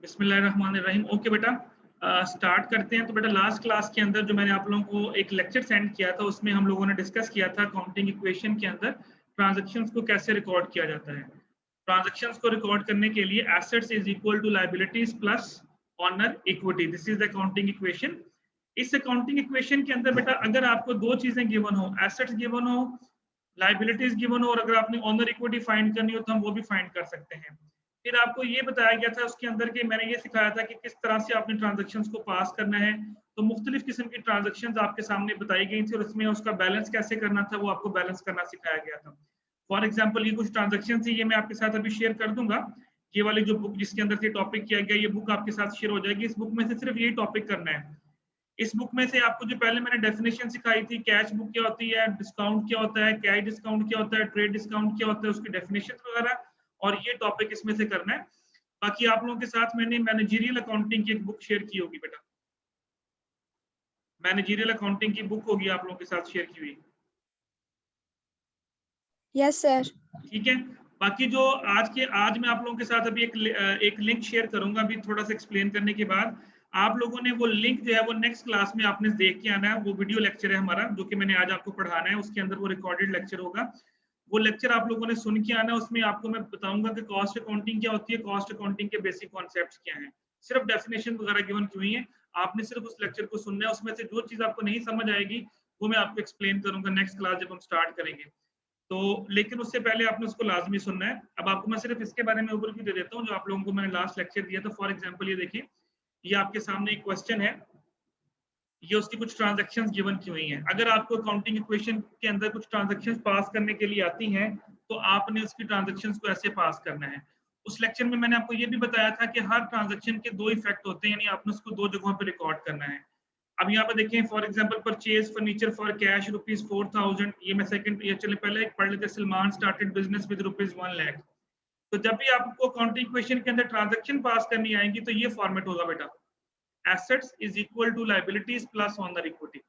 बिस्मिल्लाहिर्रहमानिर्रहीम। ओके बेटा, स्टार्ट करते हैं। तो बेटा लास्ट क्लास के अंदर जो मैंने आप लोगों को एक लेक्चर सेंड किया था उसमें हम लोगों ने डिस्कस किया था काउंटिंग इक्वेशन के अंदर ट्रांजैक्शंस को कैसे रिकॉर्ड किया जाता है। ट्रांजैक्शंस को रिकॉर्ड करने के लिए assets is equal to liabilities plus owner equity, this is the counting equation. इस अकाउंटिंग इक्वेशन के अंदर बेटा अगर आपको दो चीजें गिवन हो, एसेट्स गिवन हो, लायबिलिटीज गिवन हो, और अगर आपने ऑनर इक्विटी फाइंड करनी हो तो हम वो भी फाइंड कर सकते हैं। फिर आपको ये बताया गया था उसके अंदर कि मैंने ये सिखाया था कि किस तरह से आपने ट्रांजैक्शंस को पास करना है। तो मुख्तलिफ किस्म की ट्रांजैक्शंस आपके सामने बताई गई थी और उसमें उसका बैलेंस कैसे करना था वो आपको बैलेंस करना सिखाया गया था। फॉर एग्जाम्पल ये कुछ ट्रांजैक्शन थी, ये मैं आपके साथ अभी शेयर कर दूंगा। ये वाली जो बुक जिसके अंदर से टॉपिक किया गया, ये बुक आपके साथ शेयर हो जाएगी। इस बुक में से सिर्फ यही टॉपिक करना है। इस बुक में से आपको जो पहले मैंने डेफिनेशन सिखाई थी, कैश बुक क्या होती है, डिस्काउंट क्या होता है, कैश डिस्काउंट क्या होता है, ट्रेड डिस्काउंट क्या होता है, उसकी डेफिनेशन वगैरह, और ये टॉपिक इसमें से करना है। बाकी आप लोगों के साथ मैंने मैनेजरियल अकाउंटिंग की एक बुक शेयर की होगी बेटा, मैनेजरियल अकाउंटिंग की बुक होगी आप लोगों के साथ शेयर की हुई। Yes sir. ठीक है। बाकी जो आज मैं आप लोगों के साथ अभी एक लिंक शेयर करूंगा अभी थोड़ा सा एक्सप्लेन करने के बाद। आप लोगों ने वो लिंक जो है वो नेक्स्ट क्लास में आपने देख के आना है। वो वीडियो लेक्चर है हमारा जो कि मैंने आज आपको पढ़ाना है, उसके अंदर वो रिकॉर्डेड लेक्चर होगा। वो लेक्चर आप लोगों ने सुन के आना है। उसमें आपको मैं बताऊंगा कि कॉस्ट अकाउंटिंग क्या होती है, कॉस्ट अकाउंटिंग के बेसिक कॉन्सेप्ट्स क्या हैं, सिर्फ डेफिनेशन वगैरह गिवन क्यों है। आपने सिर्फ उस लेक्चर को सुनना है। उसमें से जो चीज आपको नहीं समझ आएगी वो मैं आपको एक्सप्लेन करूंगा नेक्स्ट क्लास जब हम स्टार्ट करेंगे। तो लेकिन उससे पहले आपने उसको लाजमी सुनना है। अब आपको मैं सिर्फ इसके बारे में ओवरव्यू दे देता हूँ जो आप लोगों को मैंने लास्ट लेक्चर दिया था। फॉर एग्जांपल ये देखिए, ये आपके सामने एक क्वेश्चन है, ये उसकी कुछ ट्रांजैक्शंस गिवन की हुई हैं। अगर आपको अकाउंटिंग इक्वेशन के अंदर कुछ ट्रांजैक्शंस पास करने के लिए आती हैं तो आपने उसकी ट्रांजैक्शंस को ऐसे पास करना है। उस लेक्चर में मैंने आपको ये भी बताया था कि हर ट्रांजैक्शन के दो इफेक्ट होते हैं, यानी आपने उसको दो जगहों पर रिकॉर्ड करना है। अब यहाँ पे देखें, for example purchase furniture for cash ₹4000। ये मैं सेकंड, ये चले पहले एक पढ़ लेते हैं। Salman started business with ₹1 lakh. तो जब भी आपको अकाउंटिंग इक्वेशन के अंदर ट्रांजैक्शन पास करनी आएंगी तो ये फॉर्मेट होगा बेटा, assets is equal to liabilities plus owner equity.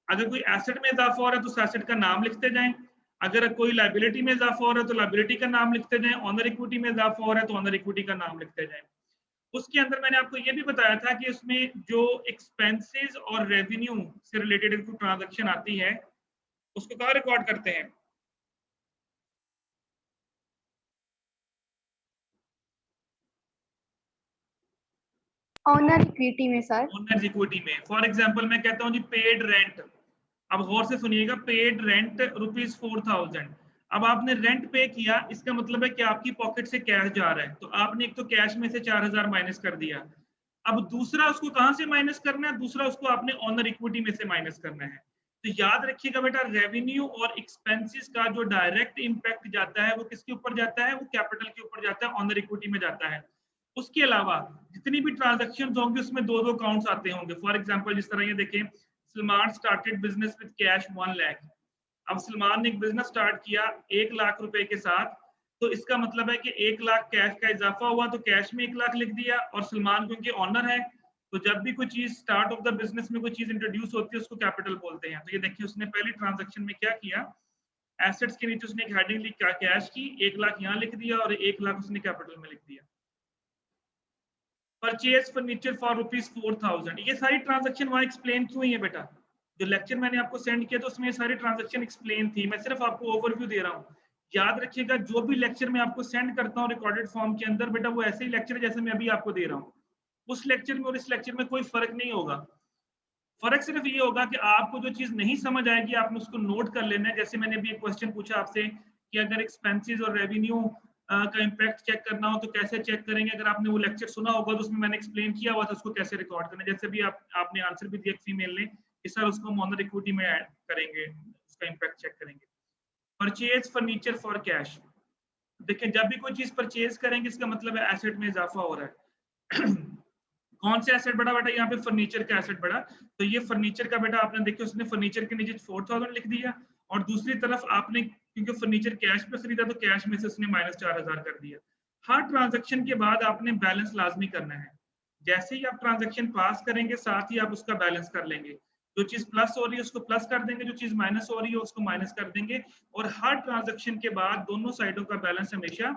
अगर कोई एसेट में इजाफा हो रहा है तो उस एसेट का नाम लिखते जाएं, अगर कोई लायबिलिटी में इजाफा हो रहा है तो लायबिलिटी का नाम लिखते जाएं, ऑनर इक्विटी में इजाफा हो रहा है तो ऑनर इक्विटी का नाम लिखते जाएं। उसके अंदर मैंने आपको ये भी बताया था कि उसमें जो एक्सपेंसेस और रेवेन्यू से रिलेटेड कोई ट्रांजैक्शन आती है उसको कहाँ रिकॉर्ड करते हैं, ऑनर इक्विटी में सर। ओनर्स इक्विटी में। फॉर एग्जांपल मैं कहता हूँ जी पेड रेंट, अब गौर से सुनिएगा, पेड रेंट ₹4000। अब आपने रेंट पे किया, इसका मतलब है कि आपकी पॉकेट से कैश जा रहा है, तो आपने एक तो कैश में से 4000 माइनस कर दिया। अब दूसरा उसको कहां से माइनस करना है, दूसरा उसको आपने ऑनर इक्विटी में से माइनस करना है। तो याद रखिएगा बेटा, रेवेन्यू और एक्सपेंसेस का जो डायरेक्ट इंपैक्ट जाता है वो किसके ऊपर जाता है, वो कैपिटल के ऊपर जाता है, ऑनर इक्विटी में जाता है। उसके अलावा जितनी भी ट्रांजैक्शन होंगे उसमें दो दो काउंट्स आते होंगे। फॉर एग्जांपल जिस तरह ये देखें, Salman started business with cash 1 lakh. अब सलमान ने एक बिजनेस स्टार्ट किया 1 लाख रुपए के साथ, तो इसका मतलब है कि 1 लाख कैश का इजाफा हुआ तो कैश में 1 लाख लिख दिया, और सलमान क्योंकि ऑनर है तो जब भी कोई चीज स्टार्ट ऑफ द बिजनेस में कोई चीज इंट्रोड्यूस होती है उसको कैपिटल बोलते हैं। तो ये देखिए उसने पहली ट्रांजैक्शन में क्या किया, एसेट्स के नीचे उसने एक हेडिंग लिखा कैश की, 1 लाख यहाँ लिख दिया और 1 लाख उसने कैपिटल में लिख दिया। परचेज फर्नीचर फॉर ₹4000, ये सारी ट्रांजैक्शन वहां एक्सप्लेन क्यों हुई है बेटा, जो लेक्चर मैंने आपको सेंड किया तो उसमें ये सारी ट्रांजैक्शन एक्सप्लेन थी। मैं सिर्फ आपको ओवरव्यू दे रहा हूँ। याद रखिएगा जो भी लेक्चर मैं आपको सेंड करता हूँ रिकॉर्डेड फॉर्म के अंदर बेटा, वो ऐसे ही लेक्चर जैसे मैं अभी आपको दे रहा हूँ। उस लेक्चर में और इस लेक्चर में कोई फर्क नहीं होगा। फर्क सिर्फ ये होगा कि आपको जो चीज नहीं समझ आएगी आपने उसको नोट कर लेना है। जैसे मैंने अभी एक क्वेश्चन पूछा आपसे कि अगर एक्सपेंसेस और रेवेन्यू का इम्पैक्ट चेक करना हो तो कैसे चेक करेंगे। अगर आपने वो लेक्चर सुना होगा तो उसमें मैंने एक्सप्लेन किया हुआ था उसको कैसे रिकॉर्ड करना है। जैसे भी आपने आंसर भी दिया फीमेल ने कि सर उसको हम ऑनर इक्विटी में ऐड करेंगे, उसका इम्पैक्ट चेक करेंगे। परचेज फर्नीचर फॉर कैश, देखिए जब भी कोई चीज परचेज करेंगे इसका मतलब है एसेट में इजाफा हो रहा है। कौन सा एसेट बढ़ा बेटा, यहाँ पे फर्नीचर का एसेट बढ़ा। तो ये फर्नीचर का बेटा आपने देखिए उसने फर्नीचर के नीचे 4000 लिख दिया, और दूसरी तरफ आपने क्योंकि फर्नीचर कैश पे खरीदा तो कैश में से उसने -4000 कर दिया। हर ट्रांजैक्शन के बाद आपने बैलेंस लाजमी करना है। जैसे ही आप ट्रांजैक्शन पास करेंगे साथ ही आप उसका बैलेंस कर लेंगे। जो चीज प्लस हो रही है उसको प्लस कर देंगे, जो चीज माइनस हो रही है उसको माइनस कर देंगे। और हर ट्रांजैक्शन के बाद दोनों साइडों का बैलेंस हमेशा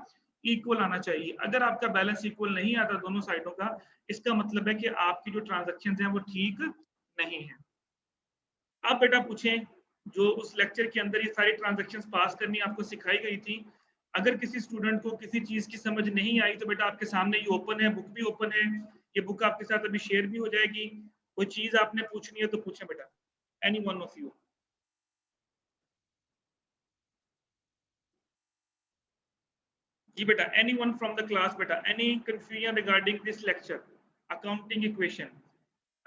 इक्वल आना चाहिए। अगर आपका बैलेंस इक्वल नहीं आता दोनों साइडों का, इसका मतलब है कि आपकी जो ट्रांजैक्शन हैं वो ठीक नहीं है। अब बेटा पूछें, जो उस लेक्चर के अंदर ये सारी ट्रांजैक्शंस पास करनी आपको सिखाई गई थी, अगर किसी स्टूडेंट को किसी चीज की समझ नहीं आई तो बेटा आपके सामने ये ओपन है, बुक भी ओपन है, ये बुक आपके साथ अभी शेयर भी हो जाएगी। कोई चीज आपने पूछनी है तो पूछें बेटा, एनी वन ऑफ यू। जी बेटा, any one from the class बेटा, any confusion regarding this lecture accounting equation.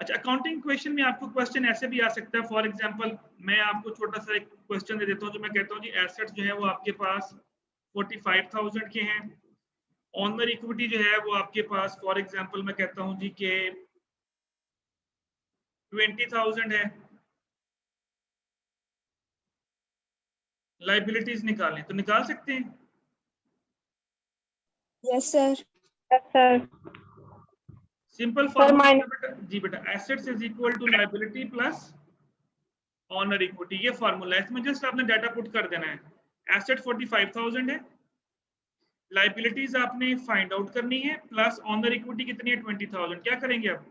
अच्छा, अकाउंटिंग इक्वेशन में आपको क्वेश्चन ऐसे भी आ सकता है। फॉर एग्जांपल मैं आपको छोटा सा एक क्वेश्चन दे देता हूँ, जो मैं कहता हूँ जी एसेट्स जो है वो आपके पास 45,000 के हैं, ऑनर इक्विटी जो है वो आपके पास फॉर एग्जांपल मैं कहता हूँ जी के 20,000 है, लाइबिलिटीज निकालें तो निकाल सकते हैं। Yes, sir. Yes, sir. Simple Sir, formula mine. होता है बेटा, जी बेटा, assets is equal to liability plus owner equity, ये फॉर्मूला है। इसमें जस्ट आपने डाटा पुट कर देना है। एसेट 45,000 है, लाइबिलिटीज आपने फाइंड आउट करनी है, प्लस ऑनर इक्विटी कितनी है 20,000। क्या करेंगे आप?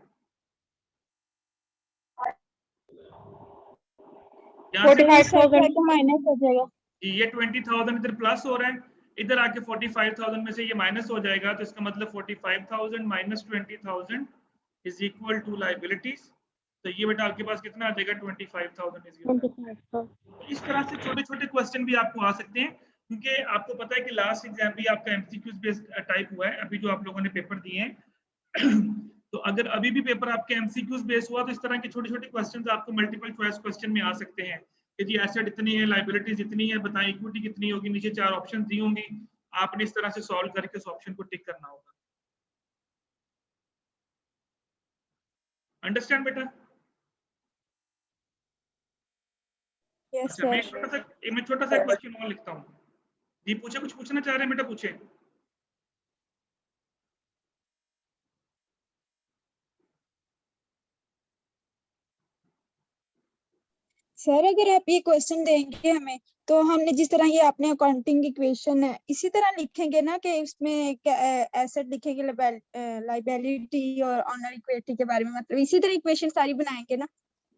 यहाँ से 45,000 को माइनस हो जाएगा। ये 20,000 इधर प्लस हो रहा है, इधर आके 45,000 में से ये माइनस हो जाएगा, तो इसका मतलब 45,000 minus 20,000 is equal to liabilities. तो ये बेटा आपके पास कितना आ जाएगा 25,000 इज इक्वल। 25,000. तो इस तरह से छोटे छोटे क्वेश्चन भी आपको आ सकते हैं, क्योंकि आपको पता है कि लास्ट एग्जाम भी आपका एमसीक्यूज बेस्ड टाइप हुआ है, अभी जो आप लोगों ने पेपर दिए हैं तो अगर अभी भी पेपर आपके एमसीक्यूज बेस्ड हुआ तो इस तरह के छोटे छोटे क्वेश्चंस आपको मल्टीपल चॉइस क्वेश्चन में आ सकते हैं कि जी एसेट इतनी है, लाइबिलिटीज इतनी है, बताएं इक्विटी कितनी होगी, नीचे 4 ऑप्शन दी होंगी, आपने इस तरह से सॉल्व करके उस ऑप्शन को टिक करना होगा। अंडरस्टैंड बेटा? Yes, अच्छा, sir. मैं छोटा सा क्वेश्चन और लिखता हूँ। जी पूछे, कुछ पूछना चाह रहे हैं बेटा, पूछे। सर अगर आप ये क्वेश्चन देंगे हमें, तो हमने जिस तरह ये आपने अकाउंटिंग इक्वेशन है इसी तरह लिखेंगे ना, कि इसमें एसेट लिखेंगे, लाइबिलिटी और ऑनर इक्विटी के बारे में, मतलब इसी तरह इक्वेशन सारी बनाएंगे ना?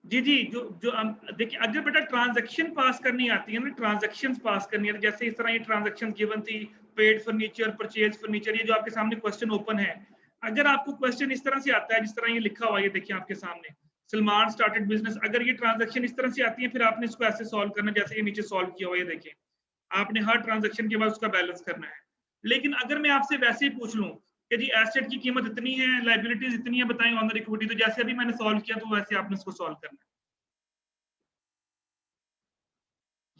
जी जी, जो जो देखिए, अगर बेटा ट्रांजैक्शन पास करनी आती है ना, ट्रांजैक्शन पास करनी है, जैसे इस तरह ये ट्रांजैक्शन गिवन थी, पेड फर्नीचर, परचेज फर्नीचर, ये जो आपके सामने क्वेश्चन ओपन है, अगर आपको क्वेश्चन इस तरह से आता है जिस तरह ये लिखा हुआ है, ये देखिए आपके सामने, सलमान स्टार्टेड बिजनेस, अगर ये ट्रांजैक्शन इस तरह से आती है, फिर आपने इसको ऐसे सॉल्व करना जैसे ये नीचे सॉल्व किया हुआ है, देखिए आपने हर ट्रांजैक्शन के बाद उसका बैलेंस करना है। लेकिन अगर मैं आपसे वैसे ही पूछ लूं कि जी एसेट की कीमत इतनी है, लाइबिलिटीज इतनी है, बताएं ऑनर इक्विटी, तो जैसे अभी मैंने सॉल्व किया तो वैसे आपने इसको सॉल्व करना है।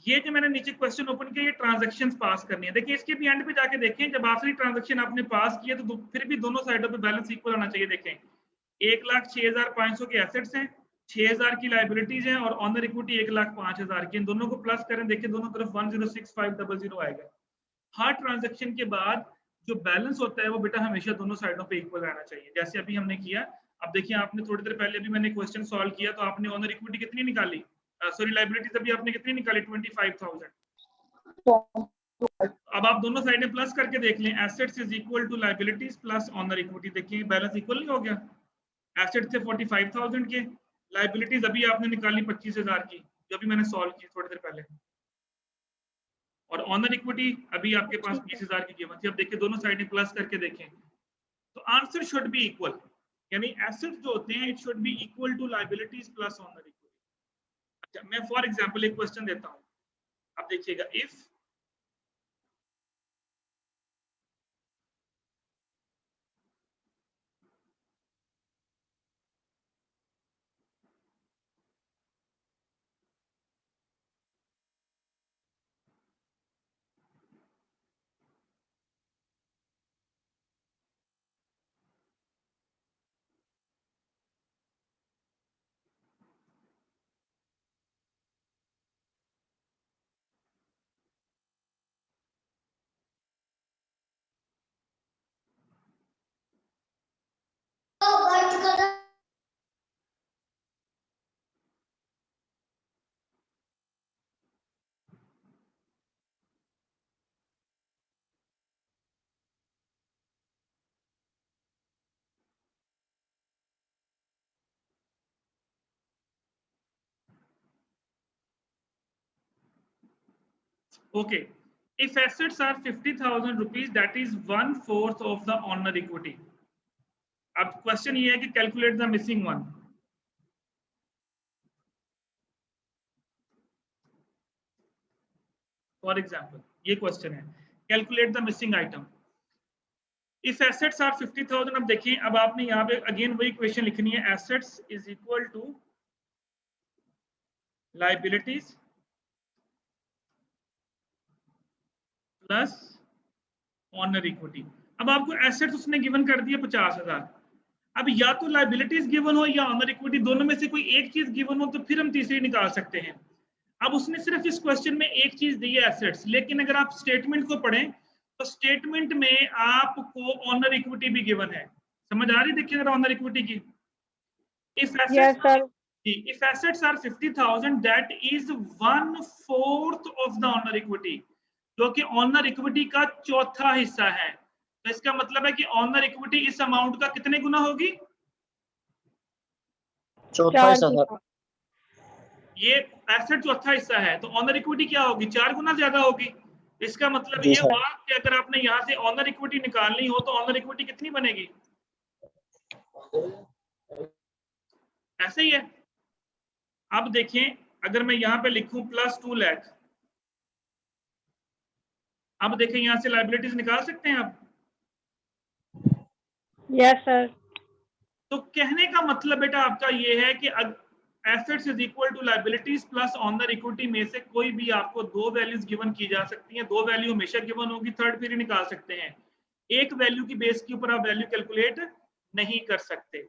ये जो मैंने नीचे क्वेश्चन ओपन किया, ये ट्रांजैक्शंस पास करनी है। देखिए इसके भी एंड पे जाके देखें, जब आखिरी ट्रांजैक्शन आपने पास किया तो फिर भी दोनों साइडों पे बैलेंस इक्वल आना चाहिए। देखें 1,06,500 के एसेट्स हैं, 6,000 की लाइबिलिटीज हैं, और ऑनर इक्विटी 1,05,000 की। इन दोनों को प्लस करें, देखिए दोनों तरफ 106500 आएगा। हर ट्रांजैक्शन के बाद जो बैलेंस होता है वो बेटा हमेशा दोनों साइडों पे इक्वल आना चाहिए, जैसे अभी हमने किया। अब देखिए आपने थोड़ी देर पहले भी मैंने क्वेश्चन सॉल्व किया, तो आपने ऑनर इक्विटी कितनी निकाली, सॉरी लाइबिलिटीज अभी आपने कितनी निकाली 25,000। अब आप दोनों साइडें प्लस करके देख लें, assets is equal to liabilities plus owner equity, देखिए बैलेंस इक्वल नहीं हो गया? एसेट्स थे 45,000 के, लाइबिलिटीज अभी आपने निकाली 25,000 की, जो भी मैंने सॉल्व की थोड़ी देर पहले, और ऑनर इक्विटी अभी आपके पास 20,000 की कीमत थी। अब देखिए दोनों साइडें प्लस करके देखें, तो आंसर शुड बी इक्वल, यानी एसेट्स जो होते हैं it should be equal to liabilities plus owner equity. अच्छा, मैं फॉर एग्जांपल एक क्वेश्चन देता हूं, अब देखिएगा, if Okay. If assets are 50,000 rupees, that is 1/4 of the owner equity. अब क्वेश्चन ये है कि calculate the missing one. For example ये क्वेश्चन है, calculate the missing item. If assets are 50,000, अब देखिए, अब आपने यहाँ पे अगेन वही इक्वेशन लिखनी है, assets is equal to liabilities plus owner equity. अब आपको एसेट्स उसने गिवन कर दिया 50,000. अब या तो लायबिलिटीज गिवन हो या ऑनर इक्विटी, दोनों में से कोई एक चीज गिवन हो तो फिर हम तीसरी निकाल सकते हैं. अब उसने सिर्फ इस क्वेश्चन में एक चीज दी है, एसेट्स, लेकिन अगर आप स्टेटमेंट को पढ़ें तो स्टेटमेंट में आपको ऑनर इक्विटी भी गिवन है. समझ आ रही? देखिए जरा ऑनर इक्विटी की. If assets are 50,000, that is 1/4 of the owner equity, जो कि ऑनर इक्विटी का चौथा हिस्सा है. तो इसका मतलब है कि ऑनर इक्विटी इस अमाउंट का कितने गुना होगी? चौथा हिस्सा सर. ये एसेट चौथा हिस्सा है तो ऑनर इक्विटी क्या होगी? 4 गुना ज्यादा होगी. इसका मतलब ये हुआ कि अगर आपने यहाँ से ऑनर इक्विटी निकालनी हो तो ऑनर इक्विटी कितनी बनेगी? ऐसे ही है. अब देखें, अगर मैं यहाँ पे लिखूं +2 लाख, अब देखें यहाँ से लायबिलिटीज निकाल सकते हैं आप? Yes sir. तो कहने का मतलब बेटा आपका ये है कि assets is equal to liabilities plus owner equity में से कोई भी आपको दो वैल्यूज गिवन की जा सकती हैं. दो वैल्यू हमेशा गिवन होगी, थर्ड फिर निकाल सकते हैं. एक वैल्यू की बेस के ऊपर आप वैल्यू कैलकुलेट नहीं कर सकते.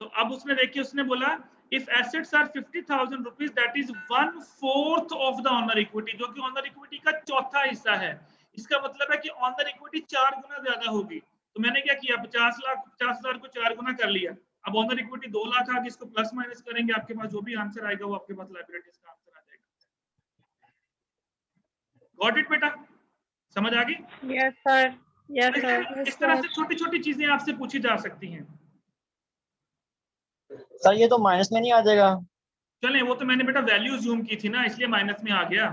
तो अब उसने देखिए, उसने बोला if assets are 50,000 rupees, that is 1/4 of the owner equity, जो कि ऑनर इक्विटी का चौथा हिस्सा है. इसका मतलब है कि ऑनर इक्विटी 4 गुना ज्यादा होगी. तो मैंने क्या किया, 50,000 को 4 गुना कर लिया. अब ऑनर इक्विटी 2 लाख आ गई, इसको प्लस माइनस करेंगे, आपके पास जो भी आंसर आएगा वो आपके पास लायबिलिटीज का आंसर आ जाएगा. गॉट इट बेटा? समझ आ गई? Yes sir. Yes sir. इस तरह से छोटी छोटी चीजें आपसे पूछी जा सकती हैं. सर ये तो माइनस में नहीं आ जाएगा? चलें, वो तो मैंने बेटा वैल्यू ज़ूम की थी ना, इसलिए माइनस में आ गया.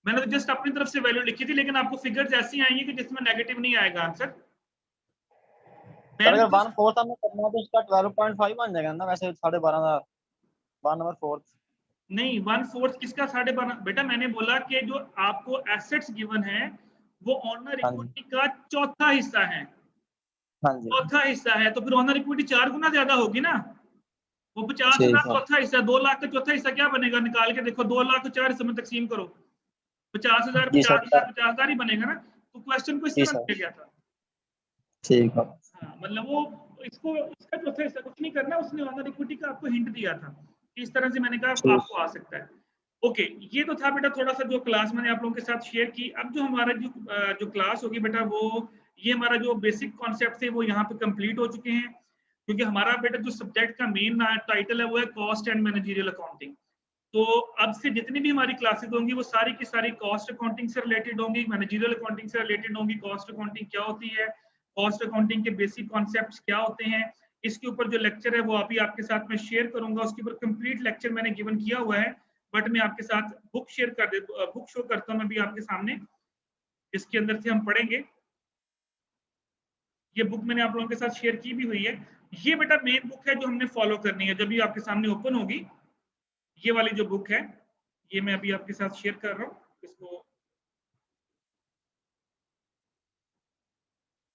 मैंने तो जस्ट अपनी तरफ से वैल्यू लिखी थी, लेकिन आपको फिगर्स ऐसी आएंगी कि जिसमें नेगेटिव नहीं आएगा आंसर. अगर 1/4 हमें करना है तो इसका 12.5 बन जाएगा ना वैसे 12,500. 1/4 नहीं, 1/4 किसका 12.5? बेटा मैंने बोला कि जो आपको एसेट्स गिवन है वो ऑनर इक्विटी का चौथा हिस्सा है. हाँ जी. चौथा हिस्सा है तो फिर ऑनर इक्विटी 4 गुना ज्यादा होगी ना. वो 50,000 चौथा हिस्सा, 2 लाख का चौथा हिस्सा क्या बनेगा? निकाल के देखो, 2 लाख को 4 हिस्सों में तकसीम करो, 50,000 50,000 ही बनेगा ना. तो क्वेश्चन को इस तरह किया गया था. ठीक है. हाँ, मतलब वो इसको इसका चौथा हिस्सा कुछ नहीं करना, उसने ऑनर इक्विटी का आपको हिंट दिया था. इस तरह से मैंने कहा आपको आ सकता है. ओके, ये तो था बेटा थोड़ा सा जो क्लास मैंने आप लोगों के साथ शेयर की. अब जो हमारा जो क्लास होगी बेटा, वो ये हमारा जो बेसिक कॉन्सेप्ट थे वो यहाँ पे कंप्लीट हो चुके हैं, क्योंकि हमारा बेटा जो सब्जेक्ट का मेन टाइटल है वो है कॉस्ट एंड मैनेजरियल अकाउंटिंग. तो अब से जितनी भी हमारी क्लासेस होंगी वो सारी की सारी कॉस्ट अकाउंटिंग से रिलेटेड होंगी, मैनेजरियल अकाउंटिंग से रिलेटेड होंगी. कॉस्ट अकाउंटिंग क्या होती है, कॉस्ट अकाउंटिंग के बेसिक कॉन्सेप्ट्स क्या होते हैं, इसके ऊपर जो लेक्चर है वो अभी आपके साथ मैं शेयर करूंगा. उसके ऊपर कंप्लीट लेक्चर मैंने गिवन किया हुआ है, बट मैं आपके साथ बुक शो करता हूँ अभी आपके सामने, इसके अंदर से हम पढ़ेंगे. ये बुक मैंने आप लोगों के साथ शेयर की भी हुई है. ये बेटा मेन बुक है जो हमने फॉलो करनी है. जब भी आपके सामने ओपन होगी ये वाली जो बुक है, ये मैं अभी आपके साथ शेयर कर रहा हूँ इसको.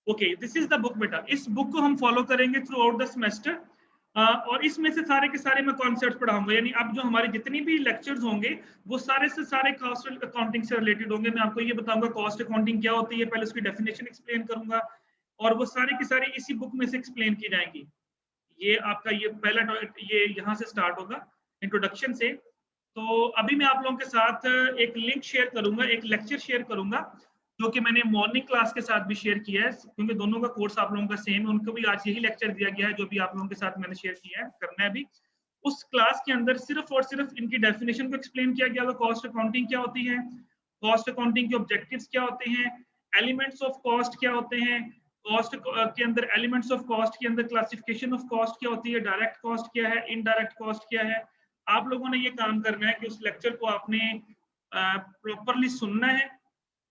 Okay, this is the book बेटा. इस बुक को हम फॉलो करेंगे थ्रू आउट द सेमेस्टर, और इसमें से सारे के सारे मैं कॉन्सेप्ट पढ़ाऊंगा. यानी अब जो हमारे जितनी भी लेक्चर्स होंगे वो सारे से सारे कॉस्ट अकाउंटिंग से रिलेटेड होंगे. मैं आपको ये बताऊंगा कॉस्ट अकाउंटिंग क्या होती है, पहले उसकी डेफिनेशन एक्सप्लेन करूंगा, और वो सारी की सारी इसी बुक में से एक्सप्लेन की जाएंगी. ये आपका ये पहला ये यहाँ से स्टार्ट होगा इंट्रोडक्शन से. तो अभी मैं आप लोगों के साथ एक लिंक शेयर करूंगा, एक लेक्चर शेयर करूंगा जो कि मैंने मॉर्निंग क्लास के साथ भी शेयर किया है, क्योंकि दोनों का कोर्स आप लोगों का सेम है. उनको भी आज यही लेक्चर दिया गया है जो भी आप लोगों के साथ मैंने शेयर किया है, करना है अभी. उस क्लास के अंदर सिर्फ और सिर्फ इनकी डेफिनेशन को एक्सप्लेन किया गया. कॉस्ट अकाउंटिंग क्या होती है, कॉस्ट अकाउंटिंग के ऑब्जेक्टिव्स क्या होते हैं, एलिमेंट्स ऑफ कॉस्ट क्या होते हैं, कॉस्ट के अंदर एलिमेंट्स ऑफ कॉस्ट के अंदर क्लासिफिकेशन ऑफ कॉस्ट क्या होती है, डायरेक्ट कॉस्ट क्या है, इनडायरेक्ट कॉस्ट क्या है, आप लोगों ने ये काम करना है कि उस लेक्चर को आपने प्रॉपरली सुनना है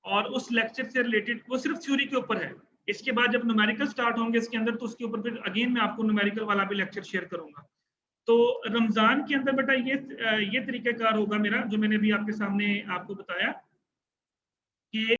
और उस लेक्चर से रिलेटेड, वो सिर्फ थ्योरी के ऊपर है। इसके बाद जब न्यूमेरिकल स्टार्ट होंगे इसके अंदर, तो उसके ऊपर फिर अगेन मैं आपको न्यूमेरिकल वाला भी लेक्चर शेयर करूंगा। तो रमजान के अंदर बेटा ये तरीकाकार होगा मेरा, जो मैंने भी आपके सामने आपको बताया कि